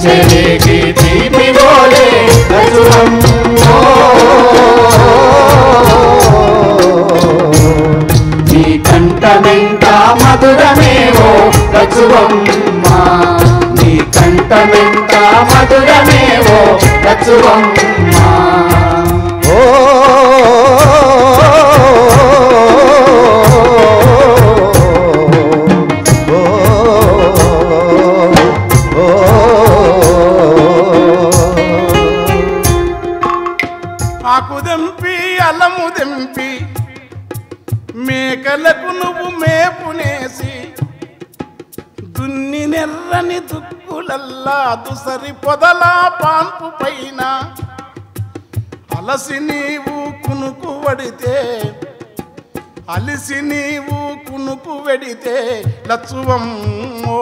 చెలికి తీపి గోలే లచ్చువమ్మ నీ కంఠమెంత మధురమేవో లచ్చువమ్మ నీ కంఠమెంత మధురమేవో లచ్చువమ్మ ఓ ఆకు దెంపి అలము దెంపి మేకలకు నువ్వు మేపునేసి దున్ని నెర్రని దుక్కులల్లా దుసరి పొదలా పాన్పు పైన అలసి నీవు కునుకు వడితే అలిసి నీవు కునుకు వెడితే లచ్చువమ్మో